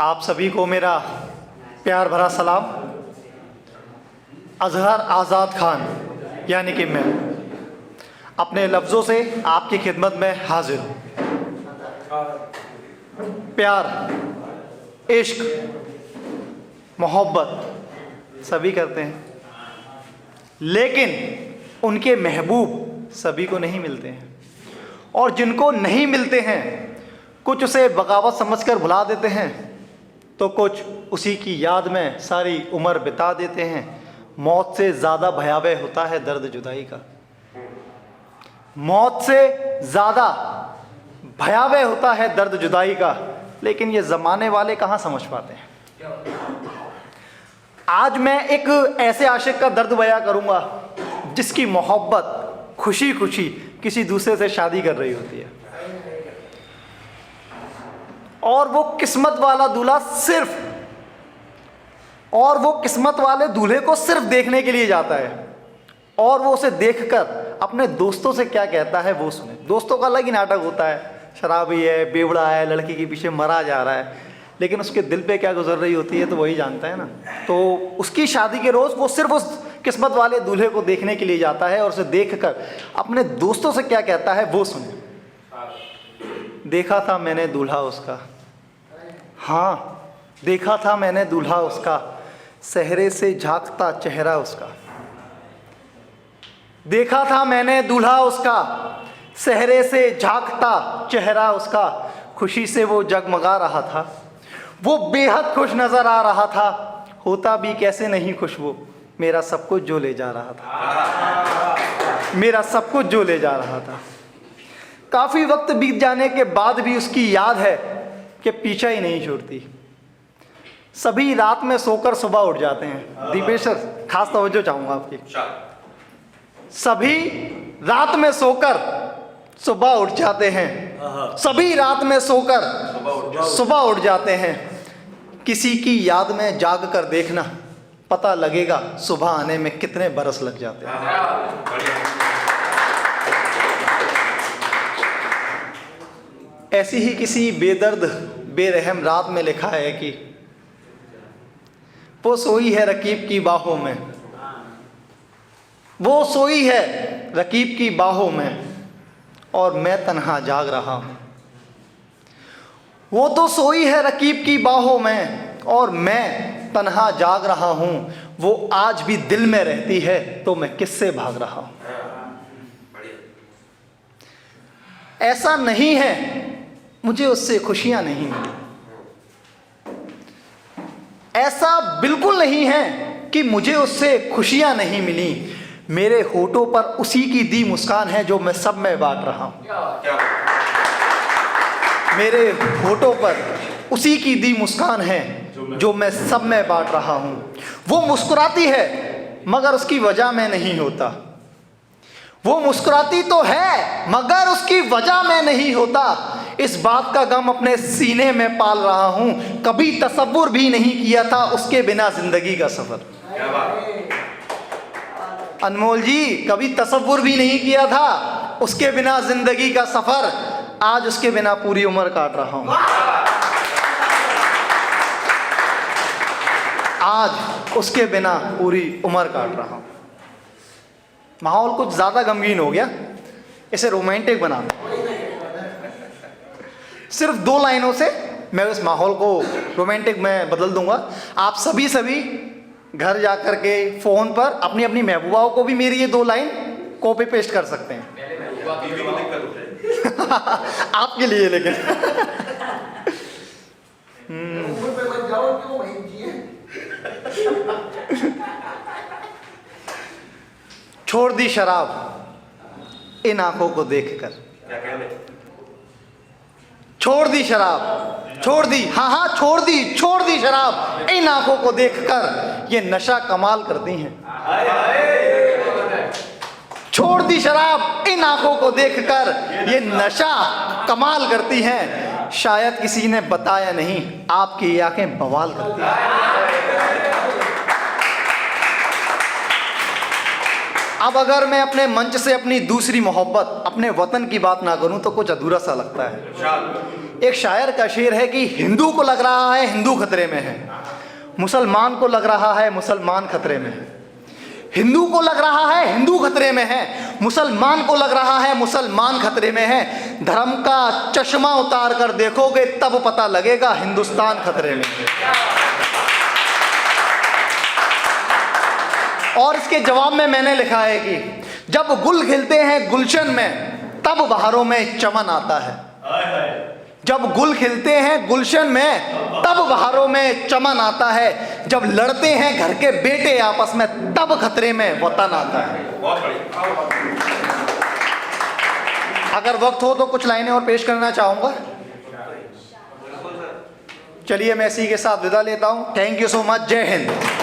आप सभी को मेरा प्यार भरा सलाम। अजहर आज़ाद खान यानी कि मैं अपने लफ्ज़ों से आपकी खिदमत में हाजिर हूँ। प्यार, इश्क, मोहब्बत सभी करते हैं, लेकिन उनके महबूब सभी को नहीं मिलते हैं, और जिनको नहीं मिलते हैं कुछ उसे बगावत समझकर भुला देते हैं, तो कुछ उसी की याद में सारी उम्र बिता देते हैं। मौत से ज़्यादा भयावह होता है दर्द जुदाई का। मौत से ज़्यादा भयावह होता है दर्द जुदाई का, लेकिन ये ज़माने वाले कहाँ समझ पाते हैं। आज मैं एक ऐसे आशिक का दर्द बयां करूँगा जिसकी मोहब्बत खुशी खुशी किसी दूसरे से शादी कर रही होती है, और वो किस्मत वाला दूल्हा और वो किस्मत वाले दूल्हे को सिर्फ देखने के लिए जाता है, और वो उसे देखकर अपने दोस्तों से क्या कहता है वो सुने। दोस्तों का अलग ही नाटक होता है, शराबी है, बेवड़ा है, लड़की के पीछे मरा जा रहा है, लेकिन उसके दिल पे क्या गुजर रही होती है तो वही जानता है ना। तो उसकी शादी के रोज़ वो सिर्फ उस किस्मत वाले दूल्हे को देखने के लिए जाता है, और उसे देखकर अपने दोस्तों से क्या कहता है वो सुने। देखा था मैंने दूल्हा उसका, हाँ देखा था मैंने दूल्हा उसका, सहरे से झांकता चेहरा उसका। देखा था मैंने दूल्हा उसका, सहरे से झांकता चेहरा उसका। खुशी से वो जगमगा रहा था, वो बेहद खुश नजर आ रहा था। होता भी कैसे नहीं खुश वो, मेरा सब कुछ जो ले जा रहा था, मेरा सब कुछ जो ले जा रहा था। काफ़ी वक्त बीत जाने के बाद भी उसकी याद है कि पीछा ही नहीं छोड़ती। सभी रात में सोकर सुबह उठ जाते हैं। दीपेश सर, खास तवज्जो चाहूँगा आपकी। सभी रात में सोकर सुबह उठ जाते हैं, सभी रात में सोकर सुबह उठ जाते हैं। किसी की याद में जाग कर देखना, पता लगेगा सुबह आने में कितने बरस लग जाते हैं। ऐसी ही किसी बेदर्द बेरहम रात में लिखा है कि वो सोई है रकीब की बाहों में, वो सोई है रकीब की बाहों में, और मैं तन्हा जाग रहा हूँ। वो तो सोई है रकीब की बाहों में, और मैं तन्हा जाग रहा हूँ। वो आज भी दिल में रहती है, तो मैं किससे भाग रहा हूँ। ऐसा नहीं है मुझे उससे खुशियाँ नहीं मिली, ऐसा बिल्कुल नहीं है कि मुझे उससे खुशियाँ नहीं मिली। मेरे होठों पर उसी की दी मुस्कान है जो मैं सब में बांट रहा हूँ। मेरे होठों पर उसी की दी मुस्कान है जो मैं सब में बांट रहा हूँ। वो मुस्कुराती है मगर उसकी वजह में नहीं होता, वो मुस्कुराती तो है मगर उसकी वजह में नहीं होता। इस बात का गम अपने सीने में पाल रहा हूँ। कभी तसव्वुर भी नहीं किया था उसके बिना जिंदगी का सफर। अनमोल जी, कभी तसव्वुर भी नहीं किया था उसके बिना जिंदगी का सफर। आज उसके बिना पूरी उम्र काट रहा हूँ। आज उसके बिना पूरी उम्र काट रहा हूँ। माहौल कुछ ज़्यादा गमगीन हो गया, इसे रोमांटिक बना दो। सिर्फ 2 लाइनों से मैं उस माहौल को रोमांटिक में बदल दूंगा। आप सभी घर जा कर के फ़ोन पर अपनी अपनी महबूबाओं को भी मेरी ये 2 लाइन कॉपी पेस्ट कर सकते हैं। आपके लिए लेकिन छोड़ दी शराब इन आंखों को देखकर, छोड़ दी शराब, छोड़ दी, हाँ छोड़ दी शराब इन आंखों को देखकर। ये नशा कमाल करती हैं। छोड़ दी शराब इन आंखों को देखकर, ये नशा कमाल करती हैं। शायद किसी ने बताया नहीं, आपकी आंखें बवाल करती हैं। अब अगर मैं अपने मंच से अपनी दूसरी मोहब्बत अपने वतन की बात ना करूं तो कुछ अधूरा सा लगता है। एक शायर का शेर है कि हिंदू को लग रहा है हिंदू खतरे में है, मुसलमान को लग रहा है मुसलमान खतरे में है। हिंदू को लग रहा है हिंदू खतरे में है, मुसलमान को लग रहा है मुसलमान खतरे में है। धर्म का चश्मा उतार कर देखोगे तब पता लगेगा हिंदुस्तान खतरे में है। और इसके जवाब में मैंने लिखा है कि जब गुल खिलते हैं गुलशन में तब बहारों में चमन आता है। जब गुल खिलते हैं गुलशन में तब बहारों में चमन आता है। जब लड़ते हैं घर के बेटे आपस में तब खतरे में वतन आता है। अगर वक्त हो तो कुछ लाइनें और पेश करना चाहूंगा। चलिए मैं इसी के साथ विदा लेता हूं। Thank you so much. जय हिंद।